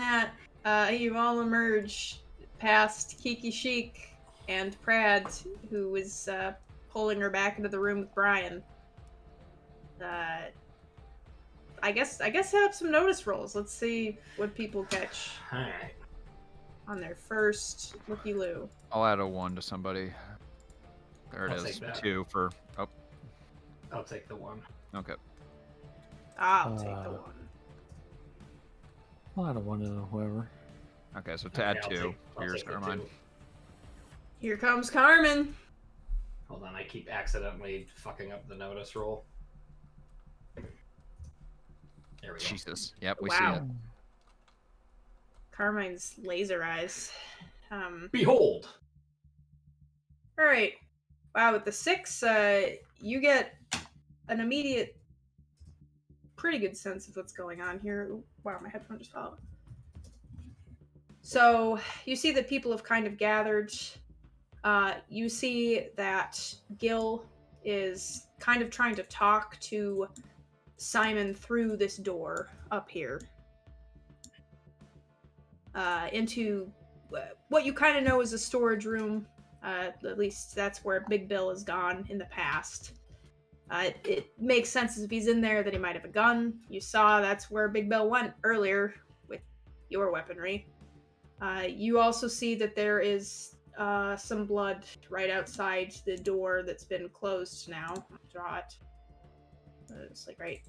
that, you all emerge past Kiki Chic and Prad, who is pulling her back into the room with Brian. I guess have some notice rolls. Let's see what people catch All right. on their first looky-loo. I'll add a 1 to somebody. There it I'll is. take that. 2 for. Oh, I'll take the 1. okay. I'll take the 1. I'll add a 1 to whoever. Okay, so to add I'll 2. take Here's the Carmine. 2. Here comes Carmen. Hold on, I keep accidentally fucking up the notice roll. There we go. Jesus. Yep, we see Wow. it. Carmine's laser eyes. Behold! All right. Wow, with the 6, you get an immediate, pretty good sense of what's going on here. Ooh, wow, my headphone just fell out. So you see that people have kind of gathered. You see that Gil is kind of trying to talk to Simon through this door up here. Into what you kind of know is a storage room. At least that's where Big Bill has gone in the past. It makes sense if he's in there that he might have a gun. You saw that's where Big Bill went earlier with your weaponry. You also see that there is some blood right outside the door that's been closed now. I'll draw it. It's like right.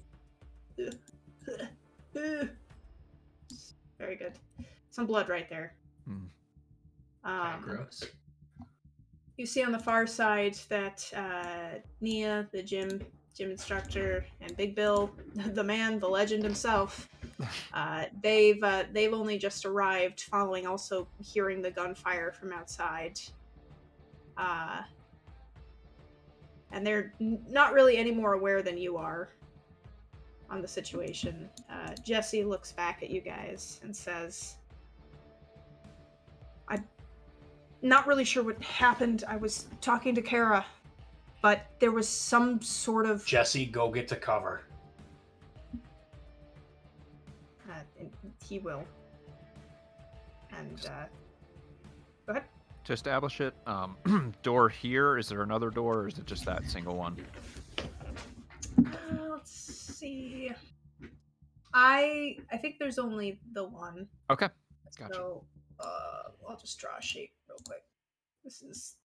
Very good. Some blood right there. Kinda gross. You see on the far side that Nia, the gym instructor, and Big Bill, the man, the legend himself, they've only just arrived, following also hearing the gunfire from outside, and they're not really any more aware than you are on the situation. Jesse looks back at you guys and says, not really sure what happened. I was talking to Kara, but there was some sort of... Jesse, go get to cover. He will. And, go ahead. To establish it, door here, is there another door, or is it just that single one? Let's see. I think there's only the one. Okay, gotcha. So, I'll just draw a shape real quick. This is...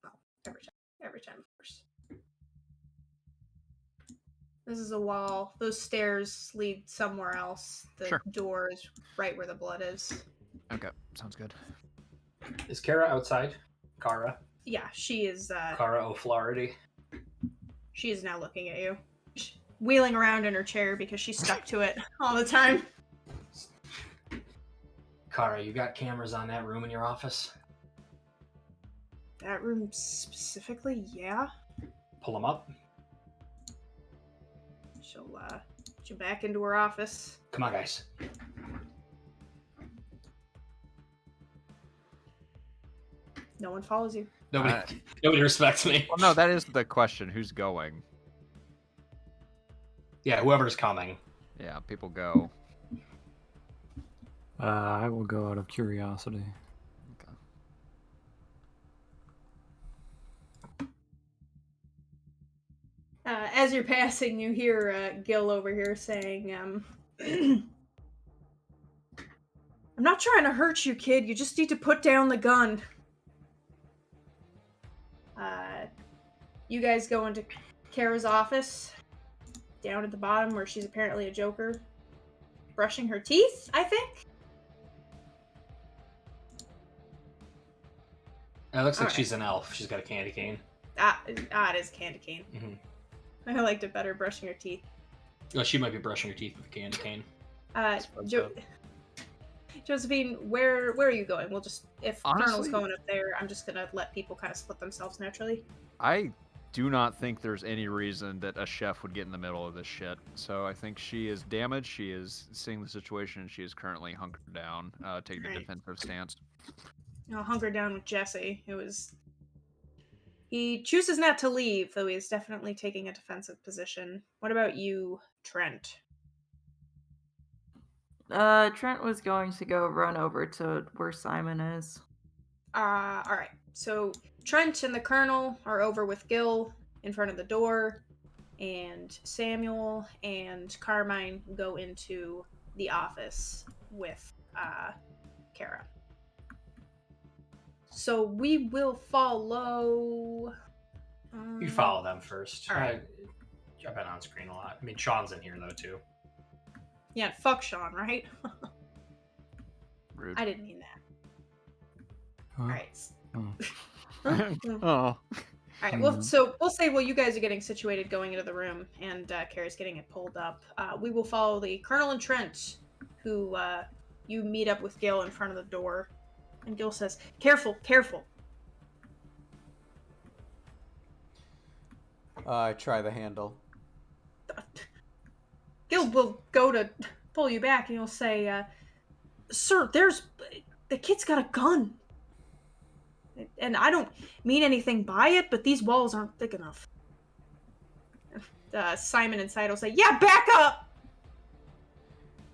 Oh, every time, of course. This is a wall. Those stairs lead somewhere else. The door is right where the blood is. Okay, sounds good. Is Kara outside? Kara? Yeah, she is... Kara O'Flaherty? She is now looking at you. Wheeling around in her chair because she's stuck to it all the time. Kara, you got cameras on that room in your office? That room specifically, yeah. Pull them up. She'll back into her office. Come on, guys. No one follows you. Nobody respects me. Well, no, that is the question. Who's going? Yeah, whoever's coming. Yeah, people go. I will go out of curiosity. Okay. As you're passing, you hear Gil over here saying, I'm not trying to hurt you, kid. You just need to put down the gun. You guys go into Kara's office, down at the bottom where she's apparently a joker, brushing her teeth, I think? It looks like she's an elf. She's got a candy cane. It is candy cane. Mm-hmm. I liked it better, brushing her teeth. Oh, she might be brushing her teeth with a candy cane. Josephine, where are you going? We'll just, if Honestly, Colonel's going up there, I'm just gonna let people kind of split themselves naturally. I do not think there's any reason that a chef would get in the middle of this shit. So I think she is damaged. She is seeing the situation, and she is currently hunkered down, taking a defensive stance. I'll hunker down with Jesse, he chooses not to leave, though he is definitely taking a defensive position. What about you, Trent? Trent was going to go run over to where Simon is. Alright. So Trent and the Colonel are over with Gil in front of the door, and Samuel and Carmine go into the office with Kara. So we will follow. You follow them first. Alright. I've been on screen a lot. I mean, Sean's in here though too. Yeah, fuck Sean, right? Rude. I didn't mean that. Huh? Alright. Oh. Oh. Alright, well, so we'll say while you guys are getting situated going into the room and Kara's getting it pulled up, we will follow the Colonel and Trent, who you meet up with Gil in front of the door. And Gil says, "Careful, careful." I try the handle. Gil will go to pull you back and he'll say, "Sir, the kid's got a gun. And I don't mean anything by it, but these walls aren't thick enough." Simon inside will say, "Yeah, back up!"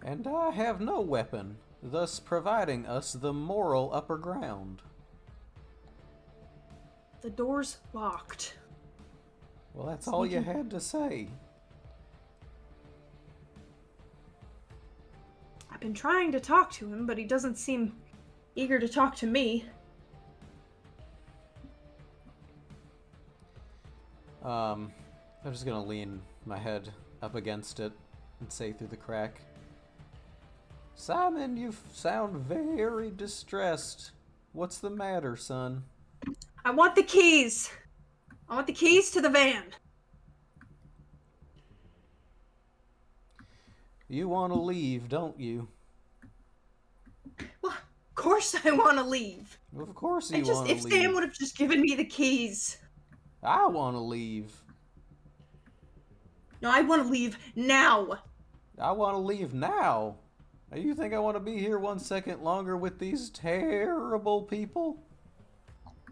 And I have no weapon, thus providing us the moral upper ground. The door's locked. Well, that's all you had to say. I've been trying to talk to him, but he doesn't seem eager to talk to me. I'm just gonna lean my head up against it and say through the crack, "Simon, you sound very distressed. What's the matter, son?" I want the keys. I want the keys to the van. You want to leave, don't you? Well, of course I want to leave. Of course you And just want to if leave. Sam would have just given me the keys. I want to leave. No, I want to leave now. I want to leave now. You think I want to be here 1 second longer with these terrible people?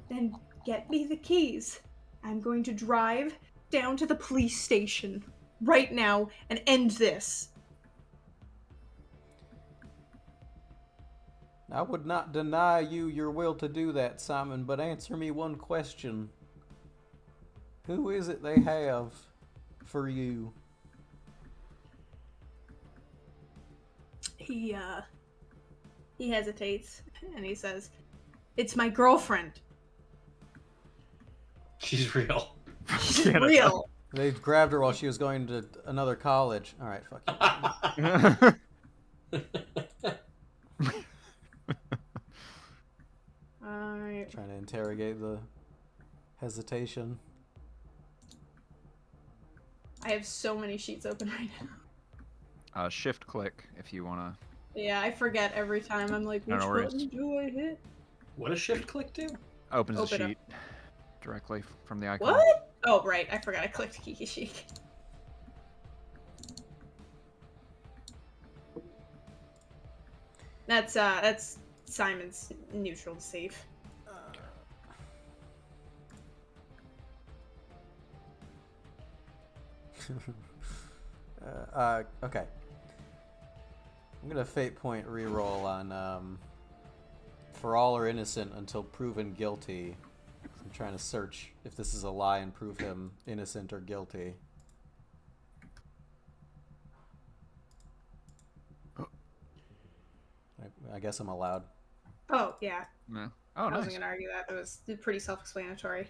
Then get me the keys. I'm going to drive down to the police station right now and end this. I would not deny you your will to do that, Simon, but answer me one question. Who is it they have for you? He hesitates and he says, "It's my girlfriend. She's real. She's Get it. real." They grabbed her while she was going to another college. All right, fuck you. Alright. Trying to interrogate the hesitation. I have so many sheets open right now. Shift click if you wanna. Yeah, I forget every time. I'm like, No, which no worries. button do I hit? What does shift click do? Opens the Open up. sheet directly from the icon. What? Oh, right. I forgot I clicked Kiki Chic. That's Simon's neutral to save. Okay. I'm gonna fate point reroll on for all are innocent until proven guilty. I'm trying to search if this is a lie and prove him innocent or guilty. I guess I'm allowed. Oh, yeah. No. Oh, I nice. wasn't gonna argue that. That was pretty self-explanatory.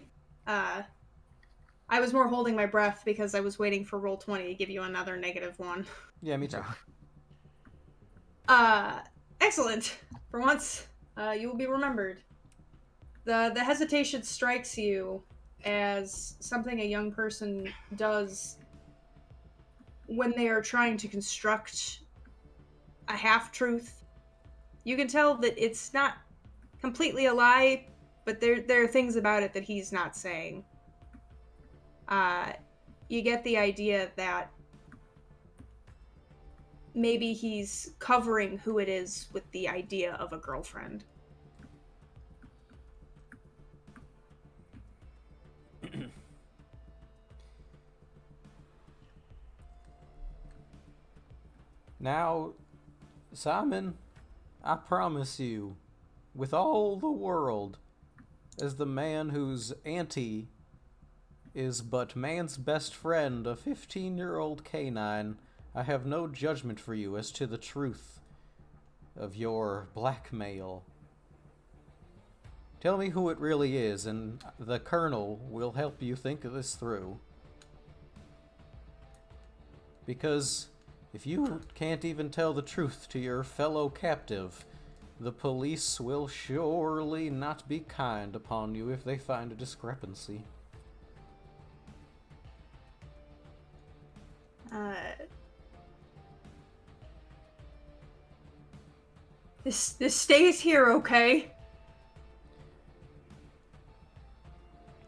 I was more holding my breath because I was waiting for roll 20 to give you another -1. Yeah, me too. Excellent. For once, you will be remembered. The hesitation strikes you as something a young person does when they are trying to construct a half-truth. You can tell that it's not completely a lie, but there are things about it that he's not saying. You get the idea that maybe he's covering who it is with the idea of a girlfriend. Now, Simon, I promise you, with all the world, as the man whose auntie is but man's best friend, a 15-year-old canine, I have no judgment for you as to the truth of your blackmail. Tell me who it really is, and the Colonel will help you think this through. Because if you can't even tell the truth to your fellow captive, the police will surely not be kind upon you if they find a discrepancy. This stays here, okay?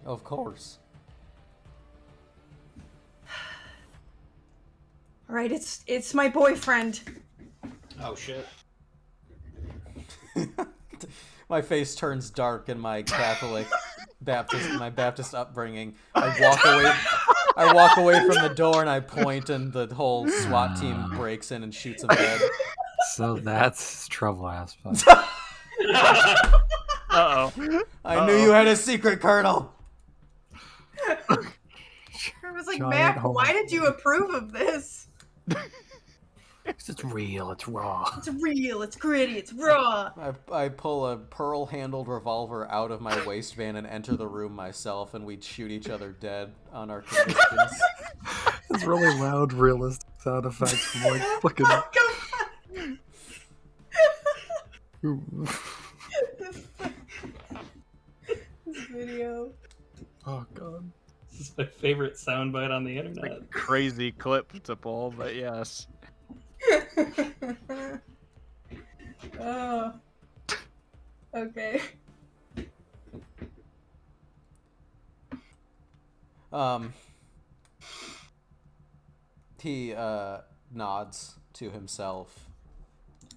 Of course. All right, it's my boyfriend. Oh shit. My face turns dark in my Catholic my Baptist upbringing. I walk away from the door and I point, and the whole SWAT team breaks in and shoots him dead. So that's trouble aspect. Uh-oh. I knew you had a secret, Colonel. I was like, Giant Mac, hole. why did you approve of this? It's real. It's raw. It's real, it's gritty, it's raw. I pull a pearl-handled revolver out of my waistband and enter the room myself, and we shoot each other dead on our convictions. It's really loud, realistic sound effects from like fucking. This video. Oh god. This is my favorite soundbite on the internet. Crazy clip to pull, but yes. Oh. Okay. He nods to himself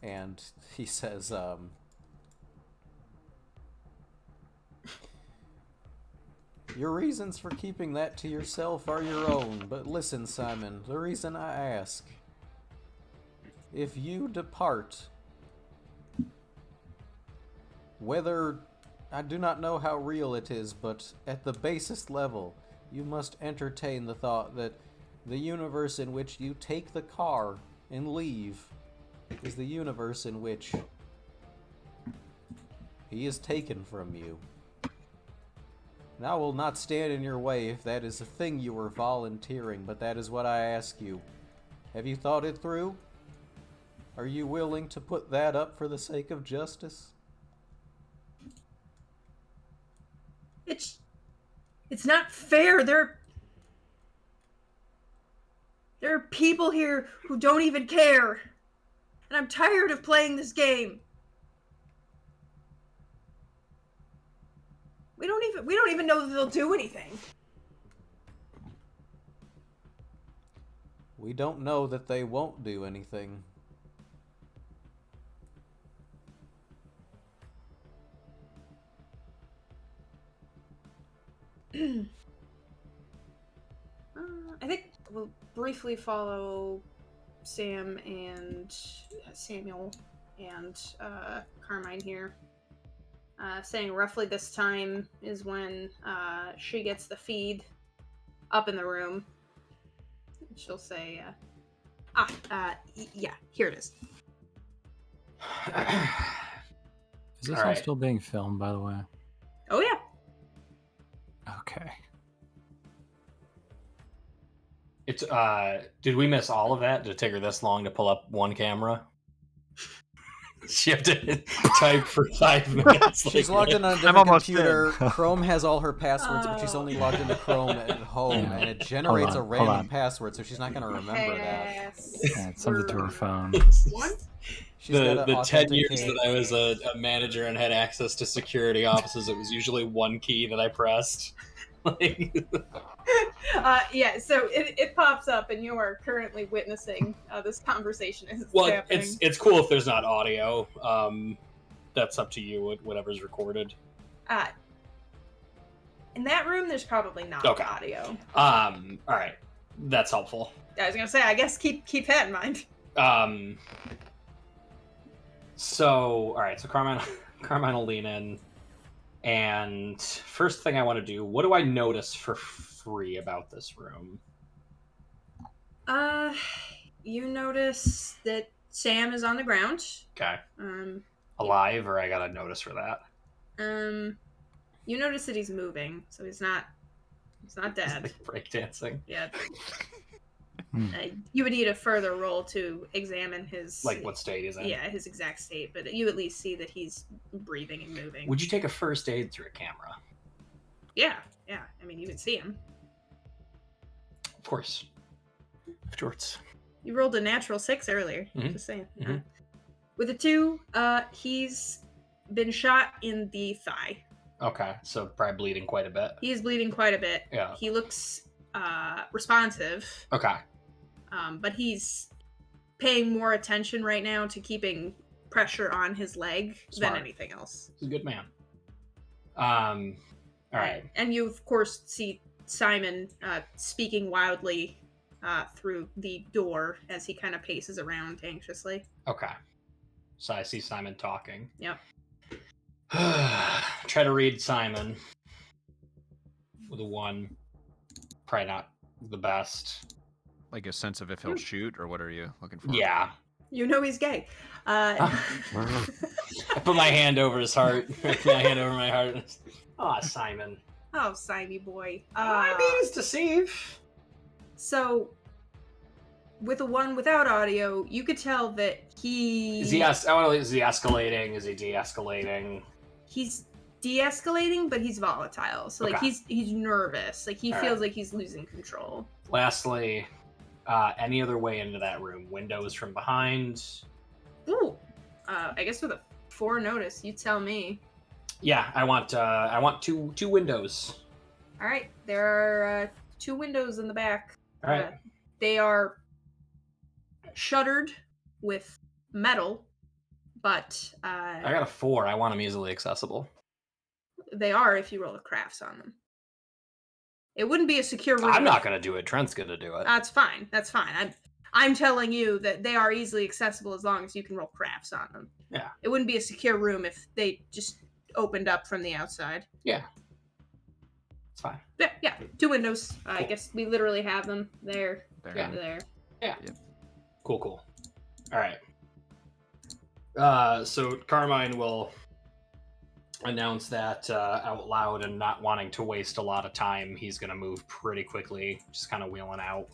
and he says, your reasons for keeping that to yourself are your own, but listen, Simon, the reason I ask, if you depart, whether, I do not know how real it is, but at the basest level, you must entertain the thought that the universe in which you take the car and leave is the universe in which he is taken from you. And I will not stand in your way if that is a thing you are volunteering, but that is what I ask you. Have you thought it through? Are you willing to put that up for the sake of justice? It's not fair. There are people here who don't even care. And I'm tired of playing this game. We don't even know that they'll do anything. We don't know that they won't do anything. I think we'll briefly follow Samuel and Carmine here, saying roughly this time is when she gets the feed up in the room. She'll say, yeah, here it is. Is this All all right. still being filmed, by the way? Oh yeah. Okay. It's did we miss all of that? Did it take her this long to pull up one camera? She have to type for 5 minutes. She's like, logged in on a I'm different almost computer. Chrome has all her passwords, but she's Oh. only logged into Chrome at home, Yeah. and it generates a Hold random on. password, so she's not going to remember that. Yeah, it's something to her phone. One? She's gotta The 10 years authenticate. that I was a manager and had access to security offices, it was usually one key that I pressed. Like, Yeah, so it pops up, and you are currently witnessing this conversation as it's well, happening. it's cool if there's not audio. That's up to you. Whatever's recorded. In that room, there's probably not Okay. audio. All right, that's helpful. I was gonna say, I guess keep that in mind. So, all right. So Carmine, Carmine will lean in, and first thing I want to do. What do I notice for free about this room? You notice that Sam is on the ground. Okay. Um, Alive, or I gotta notice for that. You notice that he's moving, so he's not dead. Like breakdancing. Yeah. Hmm. You would need a further roll to examine his Like what state he's in. Yeah, his exact state, but you at least see that he's breathing and moving. Would you take a first aid through a camera? Yeah. I mean, you can see him. Of course. Jorts. You rolled a natural 6 earlier. Mhm. Just saying. Mhm. With a 2, he's been shot in the thigh. Okay, so probably bleeding quite a bit. He is bleeding quite a bit. Yeah. He looks responsive, Okay. but he's paying more attention right now to keeping pressure on his leg Smart. than anything else. He's a good man. All right. And you, of course, see Simon speaking wildly through the door as he kind of paces around anxiously. Okay. So I see Simon talking. Yep. Try to read Simon with a 1. Probably not the best. Like a sense of if he'll shoot, or what are you looking for? Yeah. You know he's gay. I put my hand over his heart. Put my hand over my heart. Ah, Simon. Oh, Simey boy. I mean, it's deceive. So, with a 1 without audio, you could tell that he... Is he escalating? Is he de-escalating? He's de-escalating, but he's volatile. So, like, Okay. he's nervous. Like, he All feels right. like he's losing control. Lastly, any other way into that room? Windows from behind? Ooh. I guess with a 4 notice, you tell me. Yeah, I want two windows. All right, there are 2 windows in the back. All right. They are shuttered with metal, but I got a 4. I want them easily accessible. they are if you roll the crafts on them. It wouldn't be a secure room. I'm not gonna do it. Trent's gonna do it. That's fine. That's fine. I'm telling you that they are easily accessible as long as you can roll crafts on them. Yeah. It wouldn't be a secure room if they just opened up from the outside. Yeah. It's fine. Yeah. 2 windows. I Cool. guess we literally have them there. There. Yeah. There. Cool. All right. So Carmine will announce that out loud, and not wanting to waste a lot of time, he's going to move pretty quickly, just kind of wheeling out.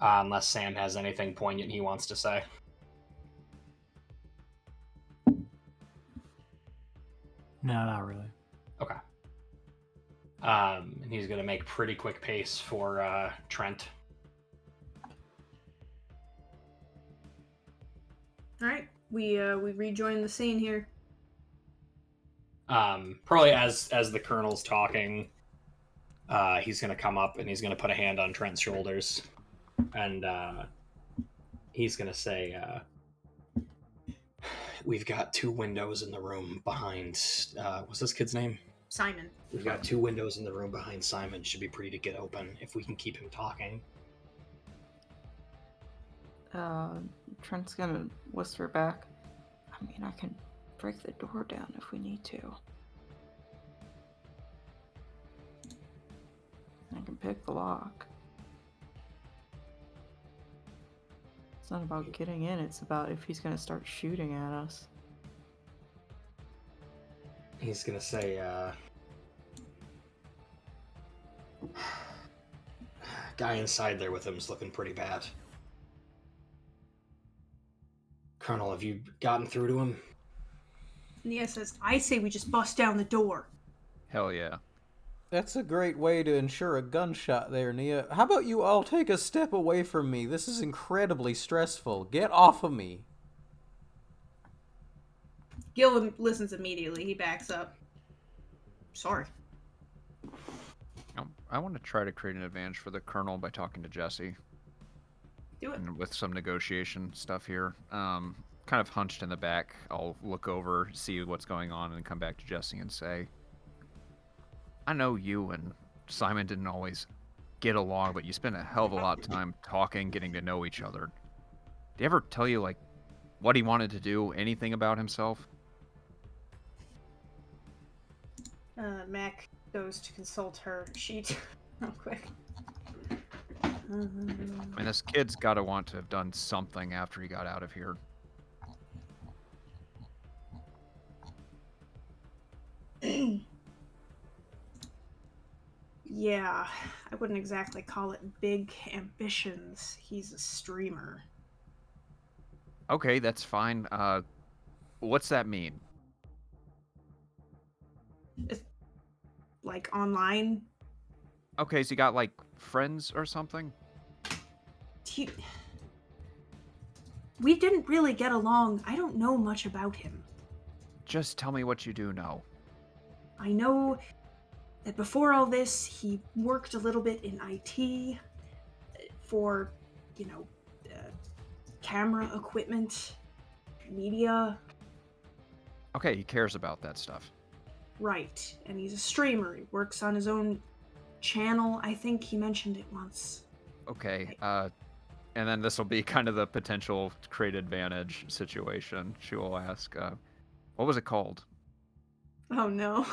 Unless Sam has anything poignant he wants to say. No, not really. Okay. And he's going to make pretty quick pace for Trent. All right. We rejoin the scene here. Probably as the colonel's talking, he's gonna come up and he's gonna put a hand on Trent's shoulders, and he's gonna say, "We've got 2 windows in the room behind. What's this kid's name? Simon. We've got 2 windows in the room behind Simon. Should be pretty to get open if we can keep him talking." Trent's gonna whisper back. I mean, I can break the door down if we need to. I can pick the lock. It's not about getting in, it's about if he's gonna start shooting at us. He's gonna say, "Guy inside there with him is looking pretty bad. Colonel, have you gotten through to him?" Nia says, I say we just bust down the door. Hell yeah. That's a great way to ensure a gunshot there, Nia. How about you all take a step away from me? This is incredibly stressful. Get off of me. Gil listens immediately. He backs up. Sorry. I want to try to create an advantage for the colonel by talking to Jesse. Do it. And with some negotiation stuff here. Kind of hunched in the back. I'll look over, see what's going on, and come back to Jesse and say, I know you and Simon didn't always get along, but you spent a hell of a lot of time talking, getting to know each other. Did he ever tell you, like, what he wanted to do, anything about himself? Mac goes to consult her sheet real quick. I mean, this kid's got to want to have done something after he got out of here. Yeah, I wouldn't exactly call it big ambitions. He's a streamer. Okay, that's fine. What's that mean? Like online. Okay, so you got like friends or something? We didn't really get along. I don't know much about him. Just tell me what you do know. I know that before all this, he worked a little bit in IT for, camera equipment, media. Okay, he cares about that stuff. Right, and he's a streamer. He works on his own channel. I think he mentioned it once. Okay, and then this will be kind of the potential create advantage situation. She will ask, what was it called? Oh no.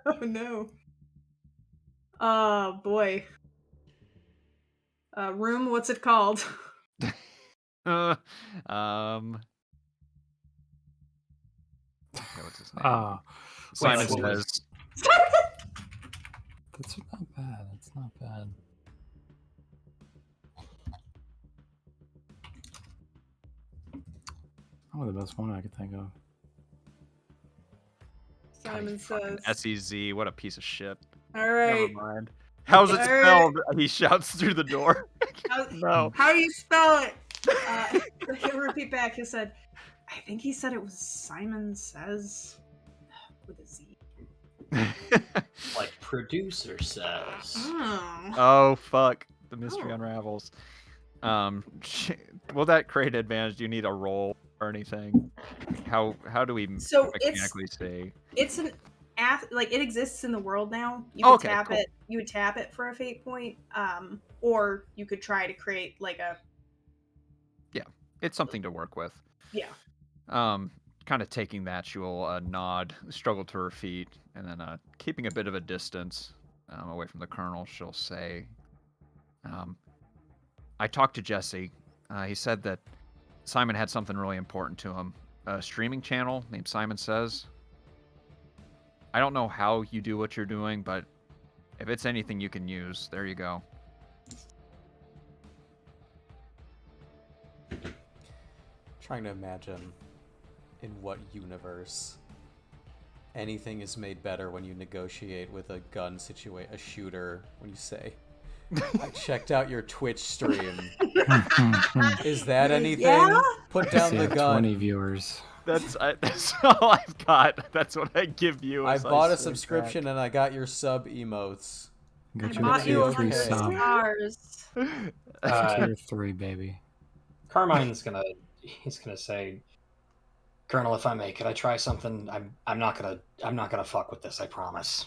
Oh no. Oh boy. Room, what's it called? Okay, what's his name? Simon what was- says, That's not bad. That's not bad. Probably the best one I could think of. Simon says. SEZ, what a piece of shit. All right. Never mind. How's it All right. spelled? He shouts through the door. No. How do you spell it? He'll repeat back. He said, I think he said it was Simon Says with a Z. Like producer says. Oh. Oh, fuck. The mystery Oh. unravels. Will that create advantage? Do you need a roll or anything? How do we So mechanically say? it's an like it exists in the world now. You Oh, could okay, tap cool. it. You would tap it for a fate point. Or you could try to create like a It's something to work with. yeah. Kind of taking that, she will nod, struggle to her feet, and then keeping a bit of a distance away from the colonel, she'll say, I talked to Jesse. He said that Simon had something really important to him. A streaming channel named Simon Says. I don't know how you do what you're doing, but if it's anything you can use, there you go. Trying to imagine in what universe anything is made better when you negotiate with a gun a shooter, when you say, I checked out your Twitch stream. Is that anything? Yeah? Put I down see the I have gun. 20 viewers. That's all I've got. That's what I give you. I as bought a say subscription and I got your sub emotes. Got I your bought you okay. 3 100 sub. stars. Tier 3, baby. Carmine's gonna say, Colonel, if I may, could I try something? I'm not gonna fuck with this, I promise.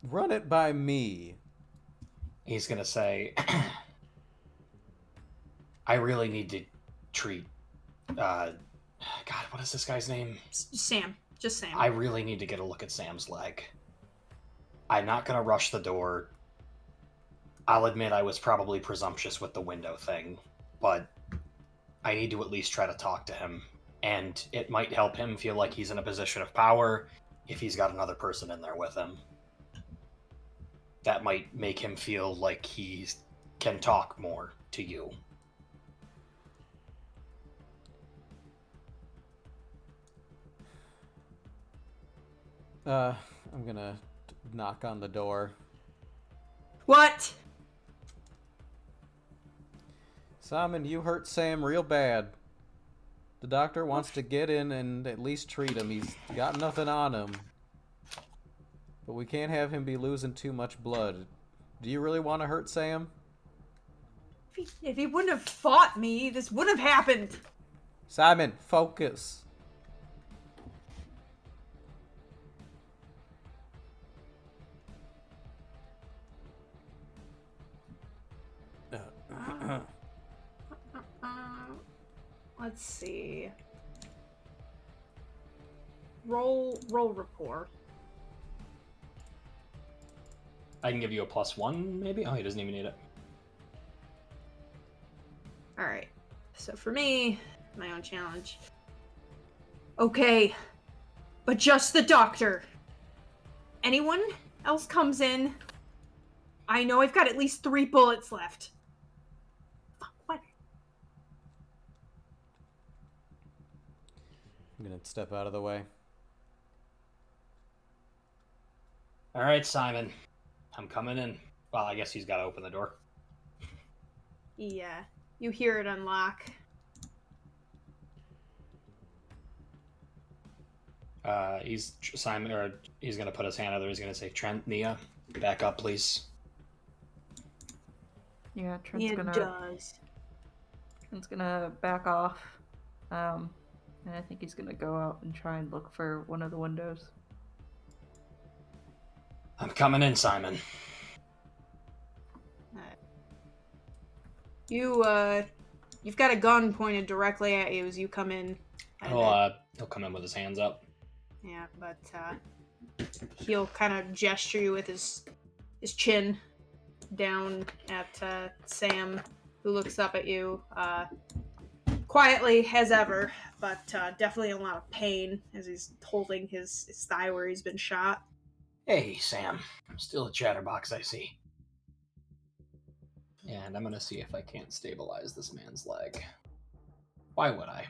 Run it by me. He's gonna say, I really need to treat God, what is this guy's name? Sam. Just Sam. I really need to get a look at Sam's leg. I'm not gonna rush the door. I'll admit I was probably presumptuous with the window thing, but I need to at least try to talk to him, and it might help him feel like he's in a position of power if he's got another person in there with him. That might make him feel like he can talk more to you. I'm gonna knock on the door. What? Simon, you hurt Sam real bad. The doctor wants to get in and at least treat him. He's got nothing on him. But we can't have him be losing too much blood. Do you really want to hurt Sam? If he wouldn't have fought me, this wouldn't have happened. Simon, focus. let's see. Roll rapport. I can give you a +1, maybe? Oh, he doesn't even need it. Alright. So for me, my own challenge. Okay. But just the doctor. Anyone else comes in, I know I've got at least 3 bullets left. Fuck, what? I'm gonna step out of the way. All right, Simon. I'm coming in. Well, I guess he's got to open the door. Yeah. You hear it unlock. Simon, or he's gonna put his hand out there. He's gonna say, "Trent, Nia, back up, please." Yeah, Trent's does. gonna back off. And I think he's gonna go out and try and look for one of the windows. I'm coming in, Simon. You've got a gun pointed directly at you as you come in. And He'll come in with his hands up. yeah, but he'll kind of gesture you with his chin down at Sam, who looks up at you quietly as ever, but definitely in a lot of pain as he's holding his thigh where he's been shot. Hey, Sam. Still a chatterbox, I see. And I'm gonna see if I can't stabilize this man's leg. Why would I?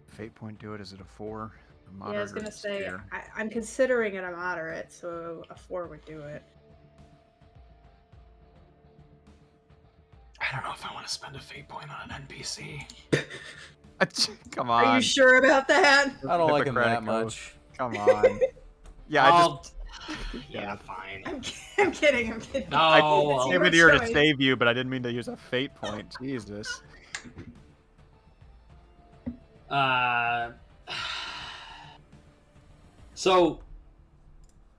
Fate point do it. Is it a 4? A Yeah, I was moderate or gonna say, severe? I'm considering it a moderate, so a 4 would do it. I don't know if I want to spend a fate point on an NPC. Come on. Are you sure about that? I don't like him that Hippocratic oath. much. Come on. Yeah, Yeah, fine. I'm kidding. No, I I'll- came in here to save you, but I didn't mean to use a fate point. Jesus. So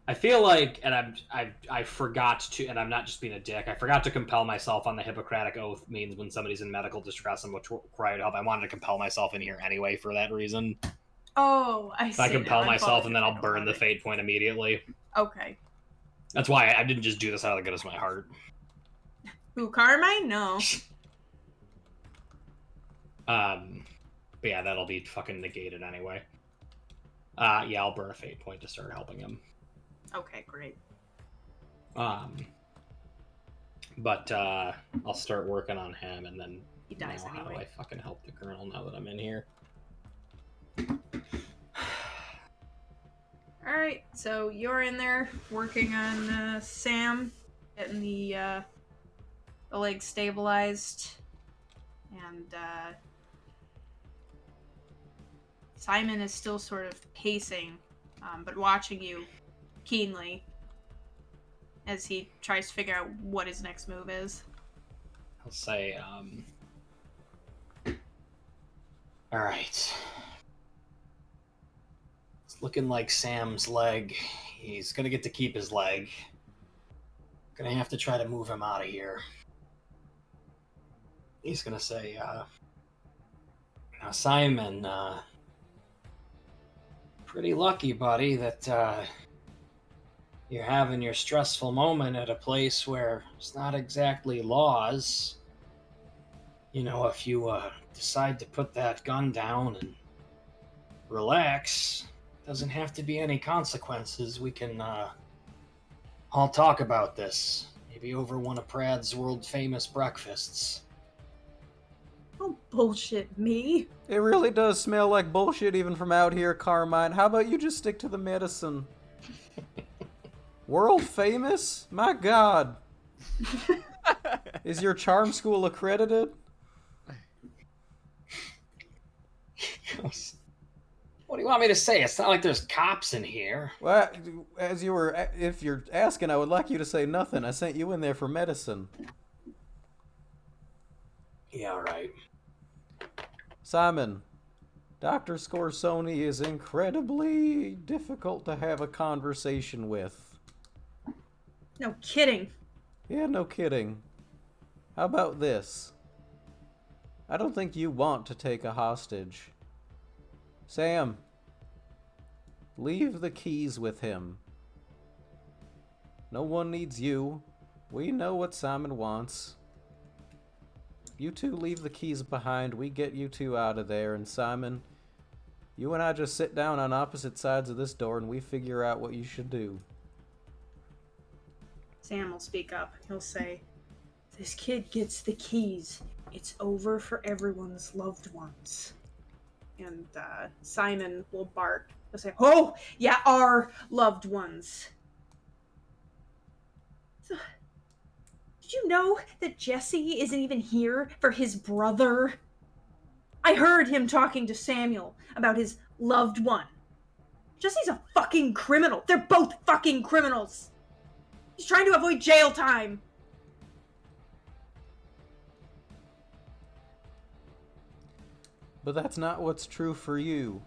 I feel like, and I forgot to, and I'm not just being a dick. I forgot to compel myself on the Hippocratic Oath. Means when somebody's in medical distress and required help. I wanted to compel myself in here anyway for that reason. Oh, I see. So I compel now. myself, I and then I'll thought burn the it. fate point immediately. Okay. That's why I didn't just do this out of the goodness of my heart. Who, Carmine? No. But yeah, that'll be fucking negated anyway. Yeah, I'll burn a fate point to start helping him. Okay, great. But I'll start working on him, and then He dies now how do anyway. I fucking help the colonel now that I'm in here? Alright, so you're in there working on Sam, getting the leg stabilized, and Simon is still sort of pacing, but watching you keenly as he tries to figure out what his next move is. I'll say, all right. It's looking like Sam's leg. He's gonna get to keep his leg. Gonna have to try to move him out of here. He's gonna say, now Simon, pretty lucky, buddy, that you're having your stressful moment at a place where it's not exactly laws. You know, if you decide to put that gun down and relax, doesn't have to be any consequences. We can all talk about this. Maybe over one of Prad's world-famous breakfasts. Don't bullshit me. It really does smell like bullshit even from out here, Carmine. How about you just stick to the medicine? World famous? My god. Is your charm school accredited? What do you want me to say? It's not like there's cops in here. Well, if you're asking, I would like you to say nothing. I sent you in there for medicine. Yeah, all right. Simon, Dr. Scorsoni is incredibly difficult to have a conversation with. No kidding. Yeah, no kidding. How about this? I don't think you want to take a hostage. Sam, leave the keys with him. No one needs you. We know what Simon wants. You two leave the keys behind. We get you two out of there. And Simon, you and I just sit down on opposite sides of this door and we figure out what you should do. Sam will speak up. He'll say, "This kid gets the keys. It's over for everyone's loved ones." And Simon will bark. He'll say, "Oh, yeah, our loved ones." So, did you know that Jesse isn't even here for his brother? I heard him talking to Samuel about his loved one. Jesse's a fucking criminal. They're both fucking criminals. He's trying to avoid jail time. But that's not what's true for you.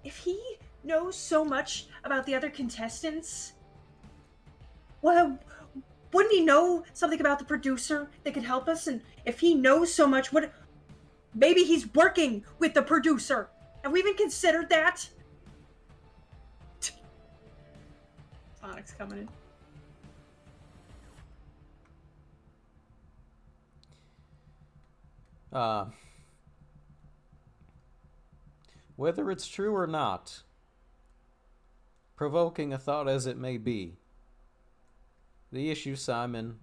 If he knows so much about the other contestants, well, wouldn't he know something about the producer that could help us? And if he knows so much, maybe he's working with the producer. Have we even considered that? Sonic's coming in. Whether it's true or not, provoking a thought as it may be, the issue, Simon,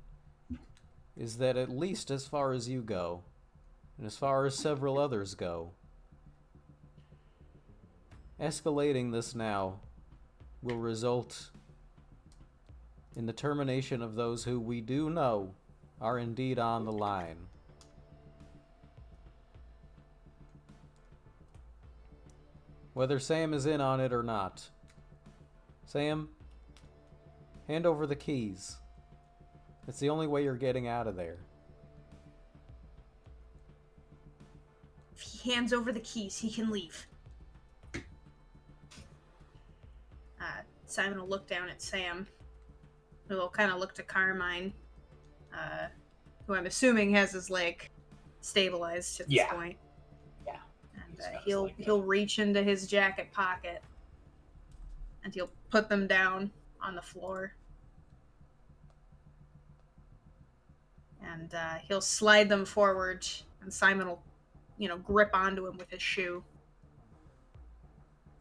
is that at least as far as you go, and as far as several others go, escalating this now will result in the termination of those who we do know are indeed on the line. Whether Sam is in on it or not. Sam, hand over the keys. It's the only way you're getting out of there. If he hands over the keys, he can leave. Simon will look down at Sam. He'll kind of look to Carmine, who I'm assuming has his leg stabilized at this point. Yeah. And he'll reach into his jacket pocket and he'll put them down on the floor. And he'll slide them forward, and Simon will, grip onto him with his shoe.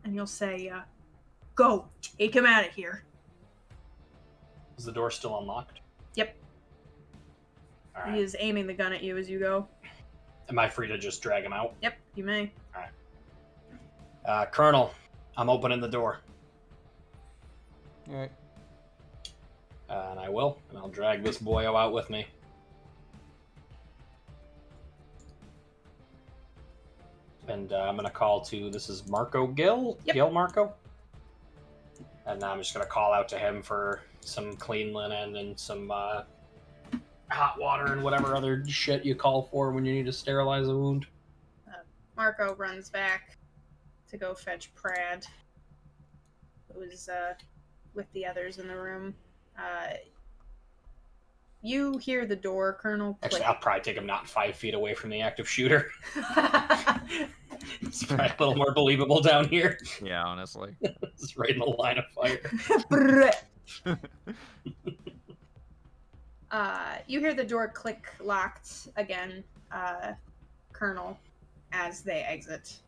And he'll say, "Go, take him out of here." Is the door still unlocked? Yep. All right. He is aiming the gun at you as you go. Am I free to just drag him out? Yep, you may. Colonel, I'm opening the door. Alright. And I will. And I'll drag this boyo out with me. And I'm going to call to, this is Marco Gill? Yep. Gil Marco? And I'm just going to call out to him for some clean linen and some hot water and whatever other shit you call for when you need to sterilize a wound. Marco runs back to go fetch Prad, who's with the others in the room. You hear the door, Colonel, click. Actually, I'll probably take him not 5 feet away from the active shooter. It's probably a little more believable down here. Yeah, honestly. It's right in the line of fire. You hear the door click locked again, Colonel, as they exit.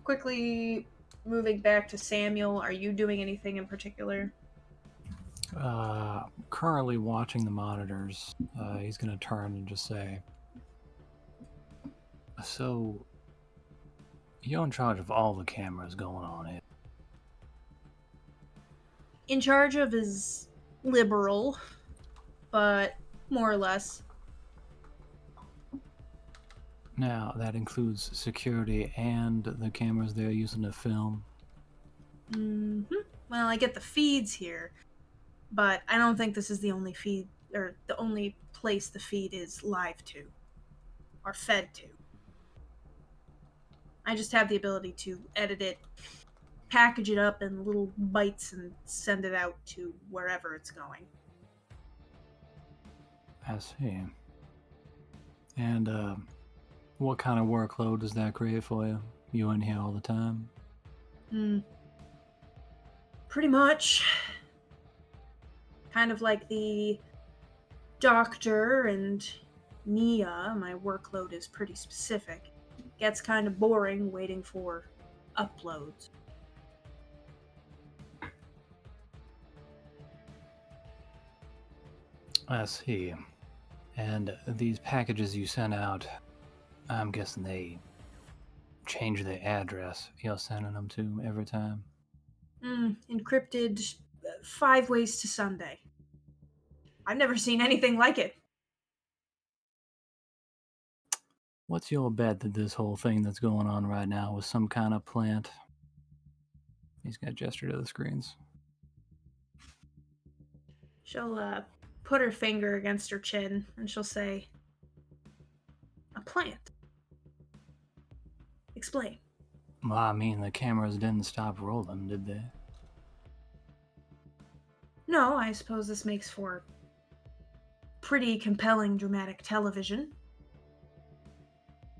Quickly moving back to Samuel, are you doing anything in particular? Currently watching the monitors. He's gonna turn and just say, "So, you're in charge of all the cameras going on here?" In charge of is liberal, but more or less. Now, that includes security and the cameras they're using to film. Well, I get the feeds here, but I don't think this is the only feed, or the only place the feed is live to, or fed to. I I just have the ability to edit it, package it up in little bites, and send it out to wherever it's going. I see. And what kind of workload does that create for you? You in here all the time? Pretty much. Kind of like the doctor and Nia, my workload is pretty specific. Gets kind of boring waiting for uploads. I see. And these packages you send out, I'm guessing they change the address you're sending them to every time. Encrypted 5 ways to Sunday. I've never seen anything like it. What's your bet that this whole thing that's going on right now was some kind of plant? He's got gesture to the screens. She'll put her finger against her chin and she'll say, "A plant. Explain." Well, I mean, the cameras didn't stop rolling, did they? No, I suppose this makes for pretty compelling dramatic television.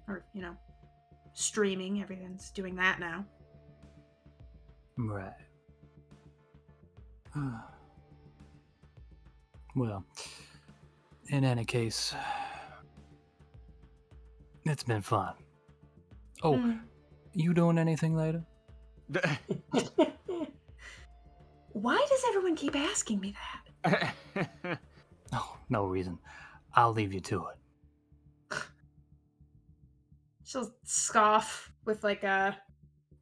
Or, streaming. Everyone's doing that now. Right. Well, in any case, it's been fun. Oh, you doing anything later? Why does everyone keep asking me that? Oh, no reason. I'll leave you to it. She'll scoff with like a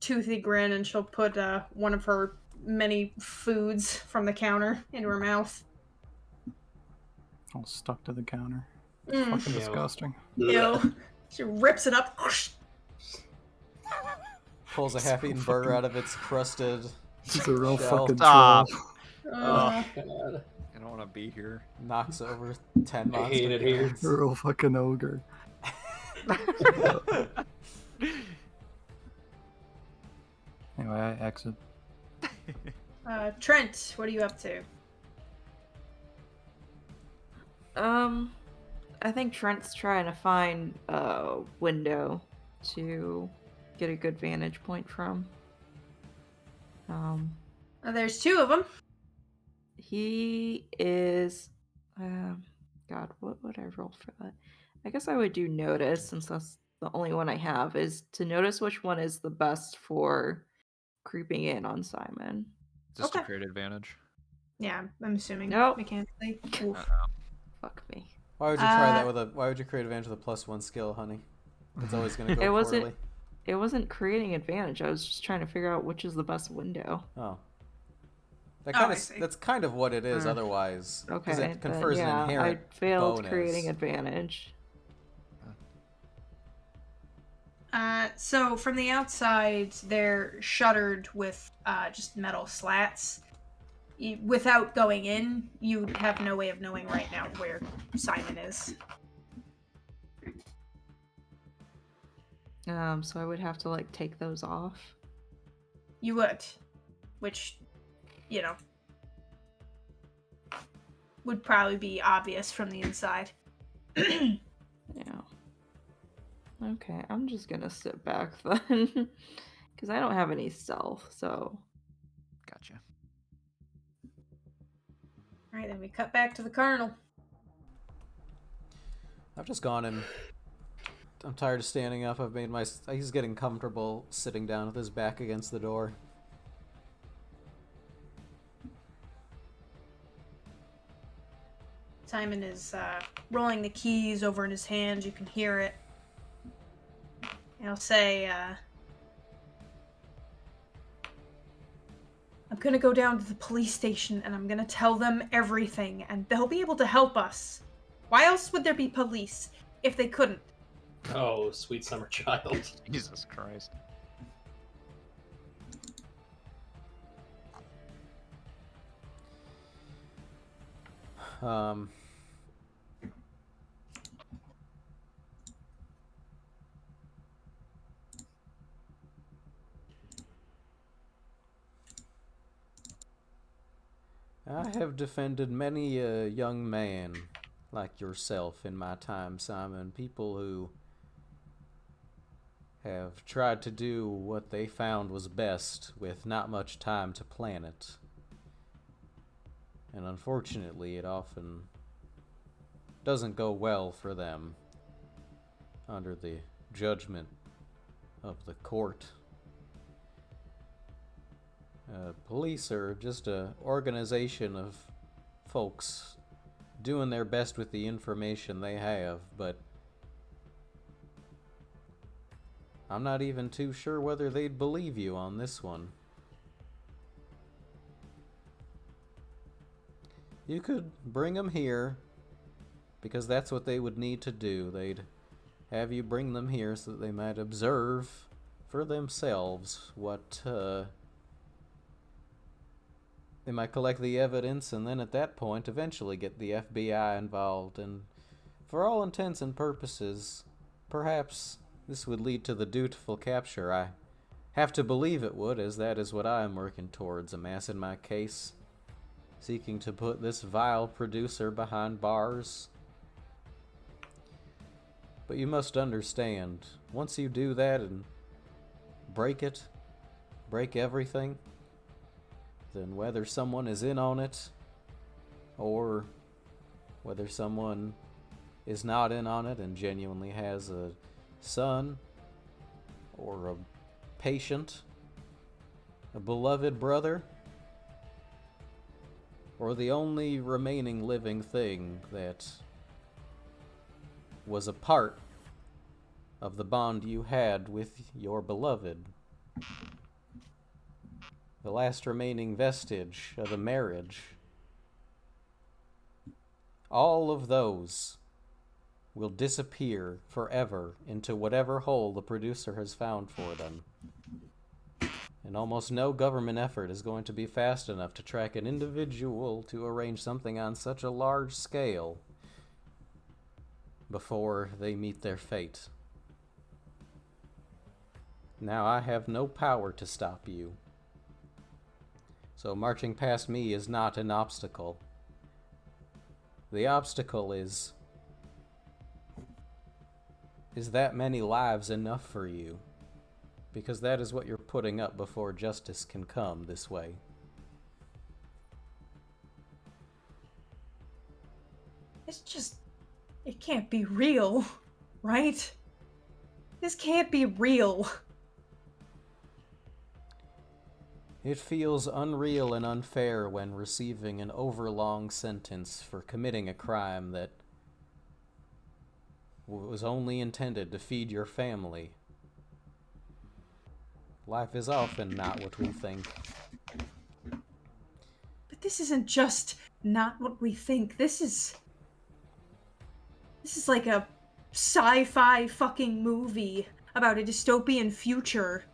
toothy grin and she'll put one of her many foods from the counter into her mouth. All stuck to the counter. Mm. Fucking disgusting. Ew. She rips it up. Pulls a half-eaten burger out of its crusted He's a real shell, fucking Stop. troll. Oh, God. I don't want to be here. knocks over 10 I monster hate it here. cans. A real fucking ogre. Anyway, I exit. Trent, what are you up to? I think Trent's trying to find a window to get a good vantage point from. There's 2 of them. He is. God, what would I roll for that? I guess I would do notice, since that's the only one I have, is to notice which one is the best for creeping in on Simon. Just Okay. to create advantage. Yeah, I'm assuming. Nope. Mechanically. Oof. Fuck me. Why would you try that with a? Why would you create advantage with a +1 skill, honey? It's always gonna go It wasn't- poorly. It wasn't creating advantage. I was just trying to figure out which is the best window. Oh. That Oh, kind I of see. that's kind of what it is. Mm. Otherwise, because Okay, it confers then, an yeah, inherent I failed bonus. creating advantage. So from the outside, they're shuttered with just metal slats. Without going in, you have no way of knowing right now where Simon is. So I would have to like take those off. You would. Which, would probably be obvious from the inside. Yeah. Okay, I'm just gonna sit back then. Because I don't have any stealth, so. Gotcha. Alright, then we cut back to the Colonel. I've just gone and I'm tired of standing up. I've made my. He's getting comfortable sitting down with his back against the door. Simon is rolling the keys over in his hands. You can hear it. And he'll say, I'm gonna go down to the police station and I'm gonna tell them everything and they'll be able to help us. Why else would there be police if they couldn't? Oh, sweet summer child. Jesus Christ. I have defended many a young man like yourself in my time, Simon. People who have tried to do what they found was best with not much time to plan it. And unfortunately, it often doesn't go well for them under the judgment of the court. Police are just an organization of folks doing their best with the information they have, but I'm not even too sure whether they'd believe you on this one. You could bring them here, because that's what they would need to do. They'd have you bring them here so that they might observe for themselves what, they might collect the evidence, and then at that point eventually get the FBI involved, and for all intents and purposes, perhaps this would lead to the dutiful capture. I have to believe it would, as that is what I am working towards, amassing my case, seeking to put this vile producer behind bars. But you must understand, once you do that and break everything, then whether someone is in on it, or whether someone is not in on it and genuinely has a son, or a patient, a beloved brother, or the only remaining living thing that was a part of the bond you had with your beloved, the last remaining vestige of the marriage, all of those will disappear forever into whatever hole the producer has found for them. And almost no government effort is going to be fast enough to track an individual to arrange something on such a large scale before they meet their fate. Now I have no power to stop you. So marching past me is not an obstacle. The obstacle is that many lives enough for you? Because that is what you're putting up before justice can come this way. It can't be real, right? This can't be real. It feels unreal and unfair when receiving an overlong sentence for committing a crime that was only intended to feed your family. Life is often not what we think. But this isn't just not what we think. This is like a sci-fi fucking movie about a dystopian future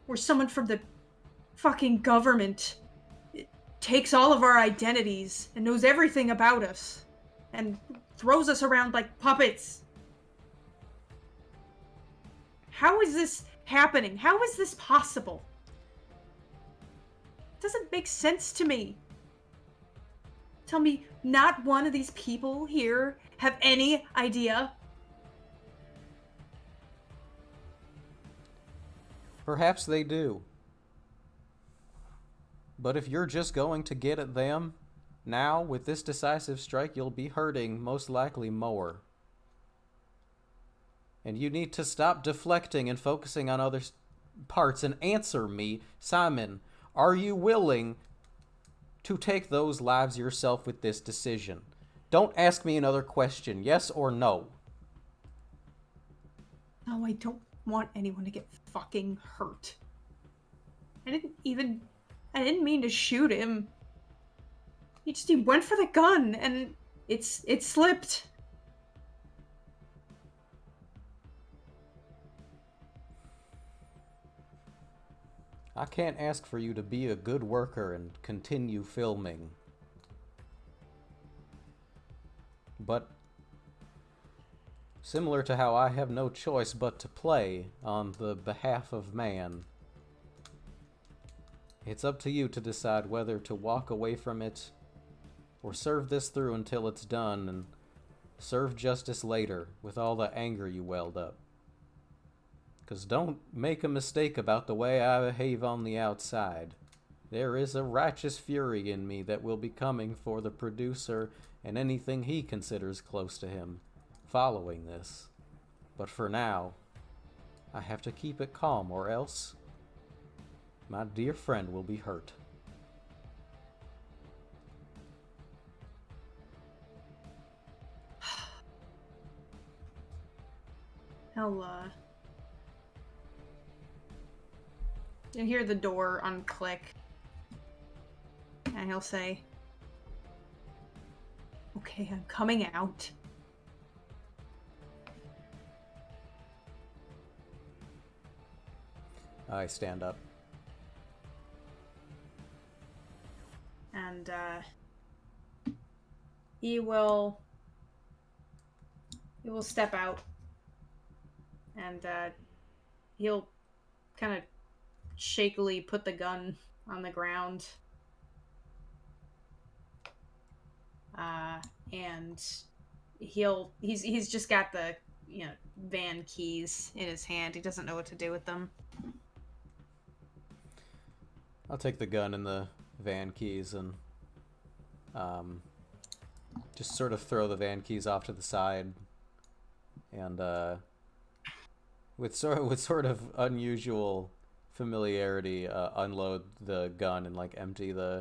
where someone from the fucking government takes all of our identities and knows everything about us and throws us around like puppets. How is this happening? How is this possible? It doesn't make sense to me. Tell me, not one of these people here have any idea? Perhaps they do. But if you're just going to get at them, now, with this decisive strike, you'll be hurting most likely more. And you need to stop deflecting and focusing on other parts and answer me, Simon, are you willing to take those lives yourself with this decision? Don't ask me another question, yes or no. No, I don't want anyone to get fucking hurt. I didn't mean to shoot him. He went for the gun and it slipped. I can't ask for you to be a good worker and continue filming. But similar to how I have no choice but to play on the behalf of man, It's up to you to decide whether to walk away from it or serve this through until it's done and serve justice later with all the anger you welled up. 'Cause don't make a mistake about the way I behave on the outside. There is a righteous fury in me that will be coming for the producer and anything he considers close to him following this. But for now, I have to keep it calm or else my dear friend will be hurt. He'll you'll hear the door unclick, and he'll say, "Okay, I'm coming out." I stand up. And he will step out, and he'll kind of shakily put the gun on the ground, and he's just got the van keys in his hand. He doesn't know what to do with them. I'll take the gun and the van keys and just sort of throw the van keys off to the side, and with sort of unusual familiarity, unload the gun and like empty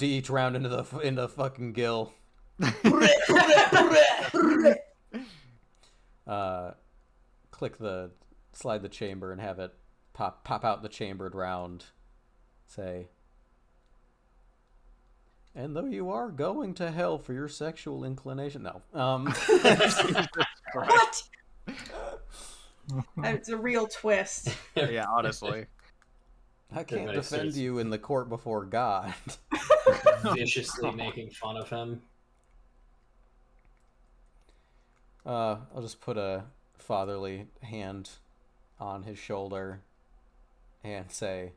each round into the fucking gill. Slide the chamber and have it pop out the chambered round. Say, and though you are going to hell for your sexual inclination, no. What? It's a real twist. Yeah, honestly. I can't Everybody defend starts- you in the court before God. Viciously making fun of him. I'll just put a fatherly hand on his shoulder and say,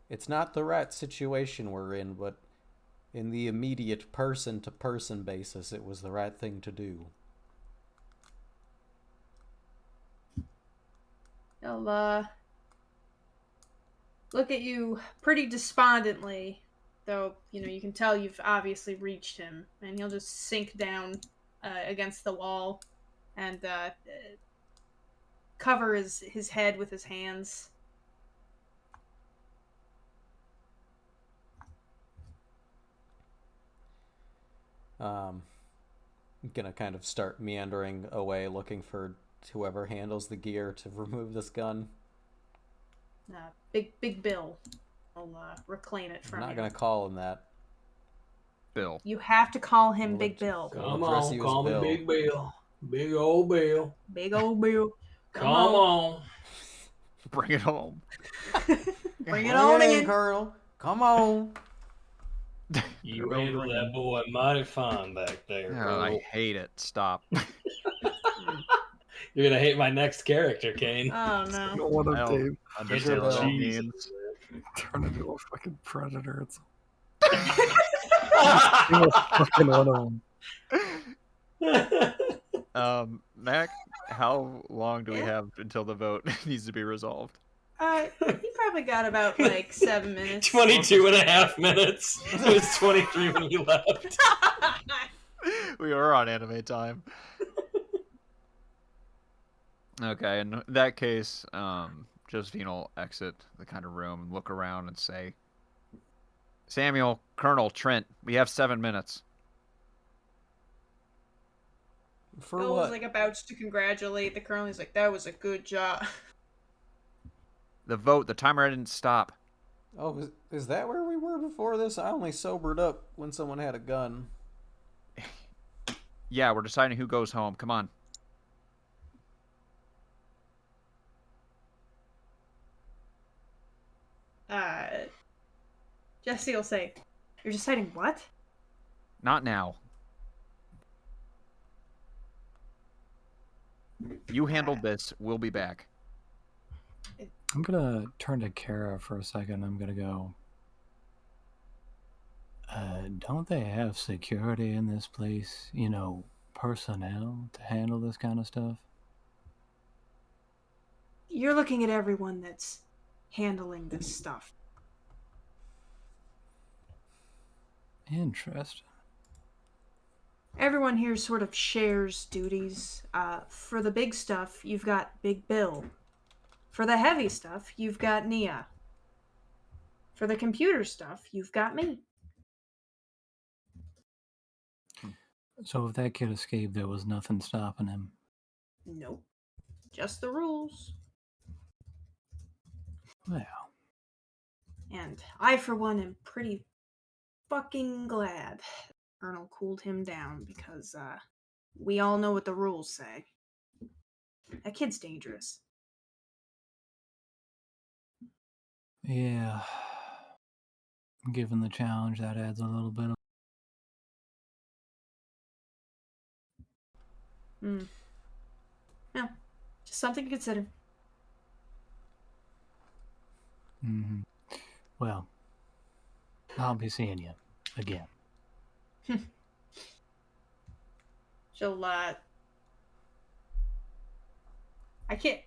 it's not the right situation we're in, but in the immediate person-to-person basis, it was the right thing to do. He'll look at you pretty despondently, though you can tell you've obviously reached him, and he'll just sink down against the wall and cover his head with his hands. I'm gonna kind of start meandering away, looking for whoever handles the gear to remove this gun. Big Bill will reclaim it I'm from not you. gonna call him that. Bill. You have to call him Well, Big Bill. Come address on, you as call me Bill. Big Bill. Big old Bill. Big old Bill. Come on. Bring it home. Bring it on in. Colonel. Come on. You Bill handle Green. that boy mighty fine back there, Yeah, Colonel. I hate it. Stop. You're gonna hate my next character, Kane. Oh no. don't want I to don't understand what that Bill. means. turn into a fucking predator. It's a fucking one of them. Mac, how long do we Yeah? have until the vote needs to be resolved? He probably got about like 7 minutes. 22 and a half minutes. It was 23 when we left. We are on anime time. Okay, in that case, Josephine will exit the kind of room and look around and say, Samuel, Colonel, Trent, we have 7 minutes. For Bill what? was like about to congratulate the colonel. He's like, "That was a good job." The vote, the timer didn't stop. Oh, is that where we were before this? I only sobered up when someone had a gun. Yeah, we're deciding who goes home. Come on. Jesse will say, "You're deciding what?" Not now. You handled this. We'll be back. I'm gonna turn to Kara for a second. I'm gonna go. Don't they have security in this place? You know, personnel to handle this kind of stuff? You're looking at everyone that's handling this stuff. Interesting. Everyone here sort of shares duties. For the big stuff, you've got Big Bill. For the heavy stuff, you've got Nia. For the computer stuff, you've got me. So if that kid escaped, there was nothing stopping him. Nope. Just the rules. Well, And I, for one, am pretty fucking glad Colonel cooled him down because we all know what the rules say. That kid's dangerous. yeah. Given the challenge, that adds a little bit of. Yeah, just something to consider. Hmm. Well, I'll be seeing you again. She'll,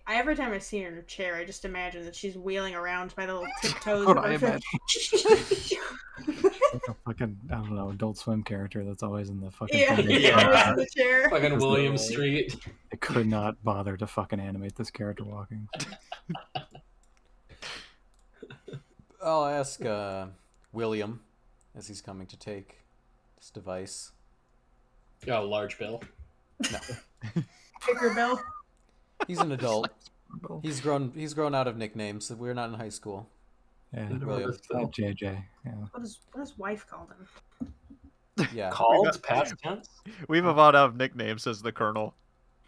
every time I see her in her chair, I just imagine that she's wheeling around by the little tiptoes. What of I her imagine. Like a fucking, I don't know, Adult Swim character that's always in the fucking Yeah, thing. Yeah. always in the chair. Fucking Just William the- Street. I could not bother to fucking animate this character walking. I'll ask William as he's coming to take this device. Oh, large bill. Bigger Bill. He's an adult. He's grown out of nicknames. We're not in high school. Yeah, William. it's like JJ. Yeah. What his wife called him? Yeah. Called past tense. We've evolved out of nicknames, says the Colonel.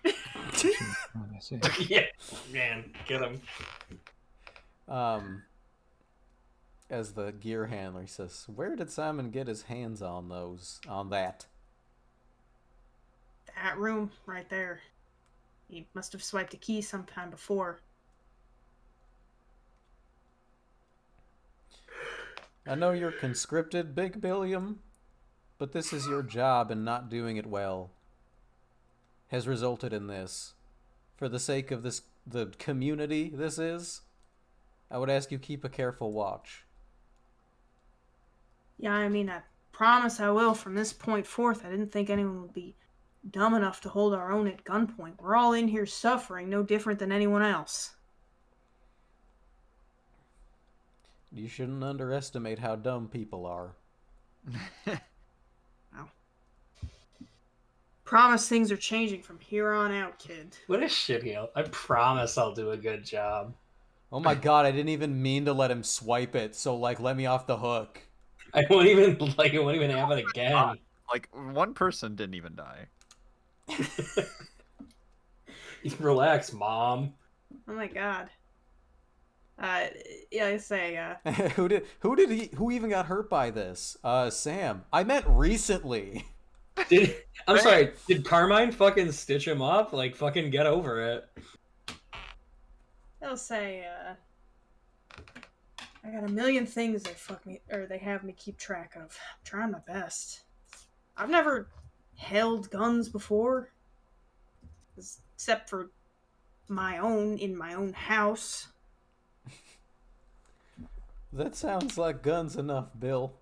Let me see. Yeah, man, get him. As the gear handler, he says, "Where did Simon get his hands on that?" That room right there. He must have swiped a key sometime before. I know you're conscripted, Big Billiam, but this is your job, and not doing it well has resulted in this. For the sake of the community this is, I would ask you keep a careful watch. Yeah, I mean, I promise I will from this point forth. I didn't think anyone would be dumb enough to hold our own at gunpoint. We're all in here suffering, no different than anyone else. You shouldn't underestimate how dumb people are. Promise things are changing from here on out, kid. What a shitheel. I promise I'll do a good job. Oh my god, I didn't even mean to let him swipe it, so let me off the hook. I won't even have it again. Like, one person didn't even die. Relax, Mom. Oh my god. Yeah, I say, Who even got hurt by this? Sam. I meant recently. I'm sorry, did Carmine fucking stitch him up? Like, fucking get over it. I'll say, I got a million things they have me keep track of. I'm trying my best. I've never held guns before. Except for my own, in my own house. That sounds like guns enough, Bill.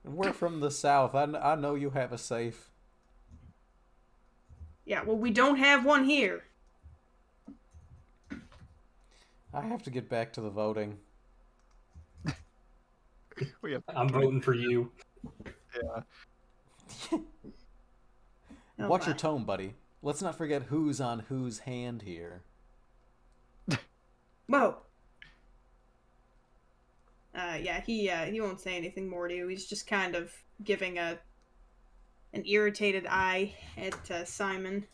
We're from the South. I know you have a safe. Yeah, well, we don't have one here. I have to get back to the voting. I'm voting for you. Yeah. Oh, Watch your my. tone, buddy. Let's not forget who's on whose hand here. Whoa. Yeah, he won't say anything more to you. He's just kind of giving an irritated eye at Simon.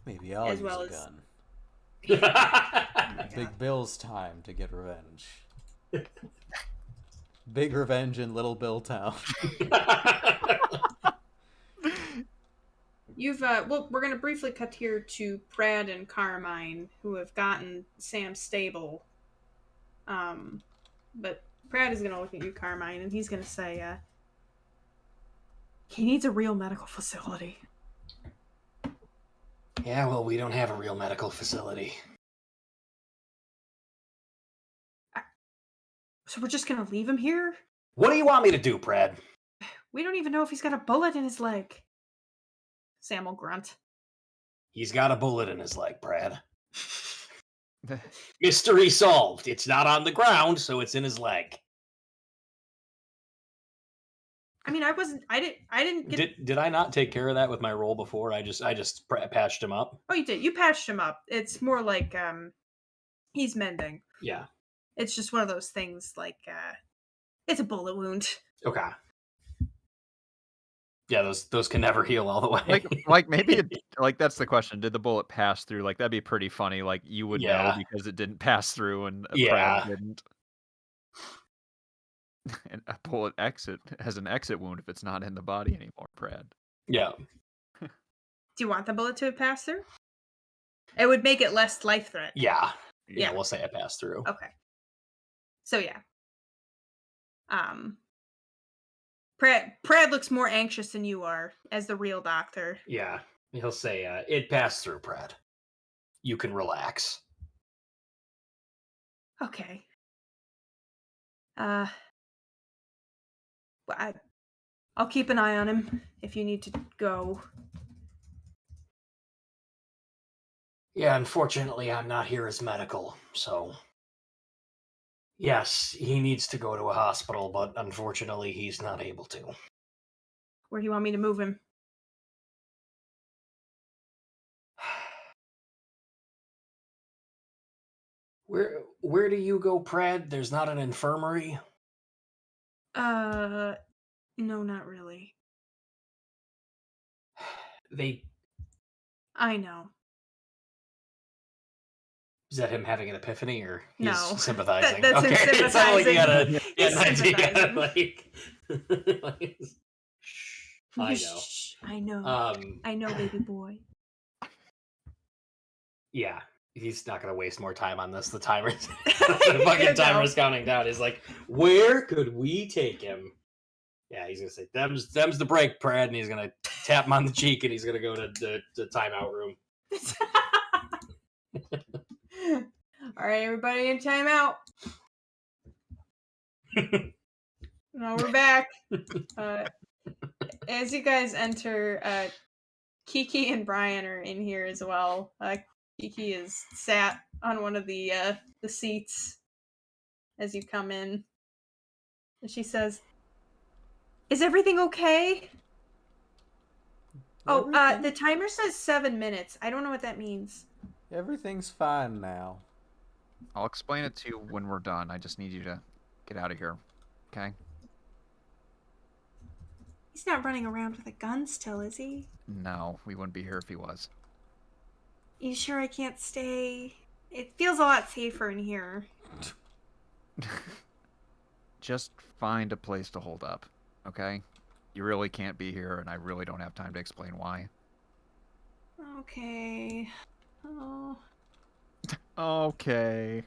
Maybe I'll As use well a as- gun. Oh Big Bill's time to get revenge. Big revenge in Little Bill Town. You've well, we're gonna briefly cut here to Brad and Carmine, who have gotten Sam stable. But Brad is gonna look at you, Carmine, and he's gonna say, he needs a real medical facility. Yeah, well, we don't have a real medical facility. So we're just gonna leave him here? What do you want me to do, Brad? We don't even know if he's got a bullet in his leg. Sam will grunt. He's got a bullet in his leg, Brad. Mystery solved. It's not on the ground, so it's in his leg. I mean, I didn't get. Did I not take care of that with my roll before? I just patched him up. Oh, you did. You patched him up. It's more like he's mending. Yeah. It's just one of those things like it's a bullet wound. Okay. Yeah, those can never heal all the way. Like maybe like that's the question. Did the bullet pass through? Like that'd be pretty funny. Like you would know Yeah. because it didn't pass through and Yeah. Brad didn't. And a bullet has an exit wound if it's not in the body anymore, Brad. Yeah. Do you want the bullet to pass through? It would make it less life threat. Yeah. Yeah. We'll say it passed through. Okay. So yeah. Brad looks more anxious than you are as the real doctor. Yeah. He'll say, it passed through, Brad. You can relax. Okay. Well, I'll keep an eye on him if you need to go. Yeah, unfortunately, I'm not here as medical, so... Yes, he needs to go to a hospital, but unfortunately, he's not able to. Where do you want me to move him? Where do you go, Brad? There's not an infirmary? No, not really. I know. Is that him having an epiphany, or he's No. sympathizing? That's him okay, it sounded like he had an He's idea. sympathizing. Shh, I know. I know. I know, baby boy. Yeah, he's not gonna waste more time on this. The timer's the fucking timer's counting down. He's like, where could we take him? Yeah, he's gonna say, them's the break, Brad, and he's gonna tap him on the cheek, and he's gonna go to the timeout room. All right, everybody in timeout. Now we're back. As you guys enter, Kiki and Brian are in here as well. Kiki is sat on one of the seats as you come in. And she says, "Is everything okay?" The timer says 7 minutes. I don't know what that means. Everything's fine now. I'll explain it to you when we're done. I just need you to get out of here. Okay? He's not running around with a gun still, is he? No, we wouldn't be here if he was. You sure I can't stay? It feels a lot safer in here. Just find a place to hold up, okay? You really can't be here, and I really don't have time to explain why. Okay. Oh. Okay.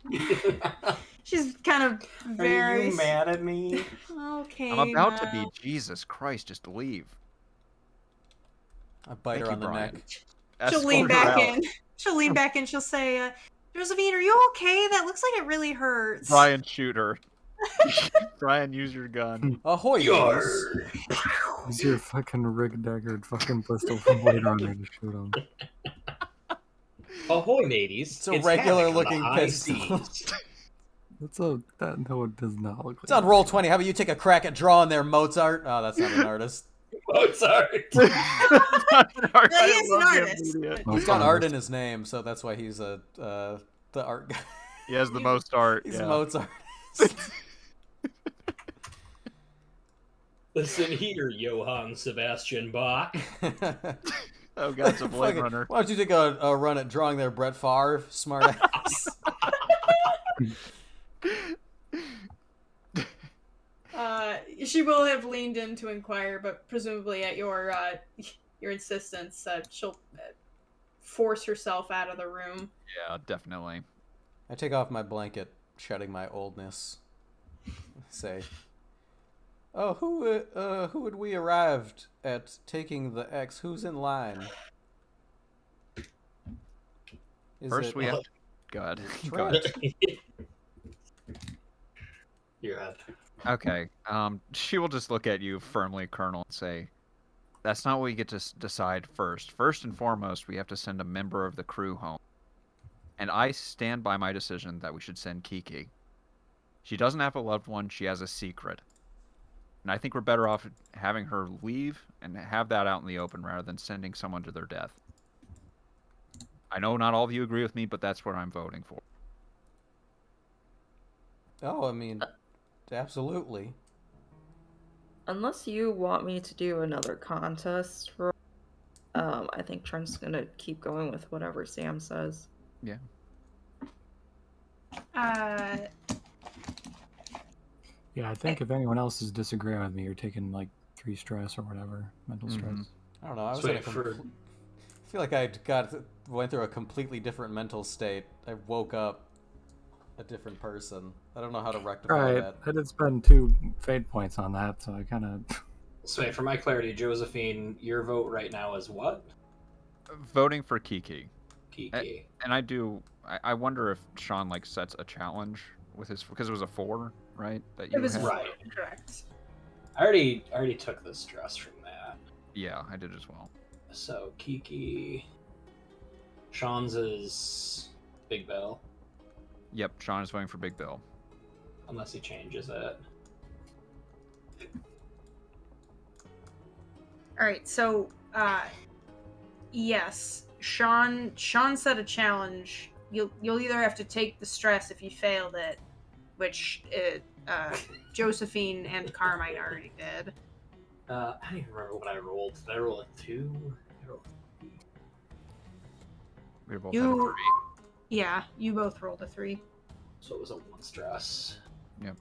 She's kind of very... Are you mad at me? Okay, I'm about to Mel. be. Jesus Christ, just leave. I bite Thank her you, on the Brian. neck. She'll lean Escort her back out. in. She'll lean back in. She'll say, Josephine, are you okay? That looks like it really hurts. Brian, shoot her. Brian, use your gun. Ahoy, yours. Use your fucking rig daggered fucking pistol from Blade Runner to shoot him. Ahoy, mateys. It's a regular-looking happening on the high pistol. seas. No, it does not look It's on roll 20. How about you take a crack at drawing there, Mozart? Oh, that's not an artist. Mozart. Yeah, he is an artist. but- He's got art in his name, so that's why he's the art guy. He has the most art. He's yeah. a Mozart. Listen here, Johann Sebastian Bach. Oh god, it's a Blade Fucking- Runner. Why don't you take a run at drawing there, Brett Favre, smart ass? She will have leaned in to inquire, but presumably at your your insistence, she'll force herself out of the room. Yeah, definitely. I take off my blanket, shedding my oldness. Say, "Oh, who had we arrived at taking the X? Who's in line?" First, we have. Go ahead. Go ahead. Your head. Okay. She will just look at you firmly, Colonel, and say, "That's not what we get to decide first. First and foremost, we have to send a member of the crew home. And I stand by my decision that we should send Kiki. She doesn't have a loved one, she has a secret. And I think we're better off having her leave and have that out in the open rather than sending someone to their death. I know not all of you agree with me, but that's what I'm voting for." Oh, I mean, absolutely. Unless you want me to do another contest, I think Trent's gonna keep going with whatever Sam says. Yeah. Yeah, I think if anyone else is disagreeing with me, you're taking like 3 stress or whatever, mental stress. I don't know. I was Sweet, in a I feel like went through a completely different mental state. I woke up a different person. I don't know how to rectify Right, that. I did spend 2 fate points on that, so I kind of. So wait, for my clarity, Josephine, your vote right now is what? Voting for Kiki. Kiki. And I wonder if Sean like sets a challenge with his, because it was a 4, right? That you It was had? Right. correct. I already took the stress from that. Yeah, I did as well. So Kiki. Sean's is Big Bill, Yep, Sean is voting for Big Bill. unless he changes it. All right, so yes, Sean set a challenge. You'll either have to take the stress if you failed it, which Josephine and Carmine already did. I don't even remember what I rolled. Did I roll a 2? I rolled We were both You- at a 3. Yeah, you both rolled a 3. So it was a 1 stress. Yep.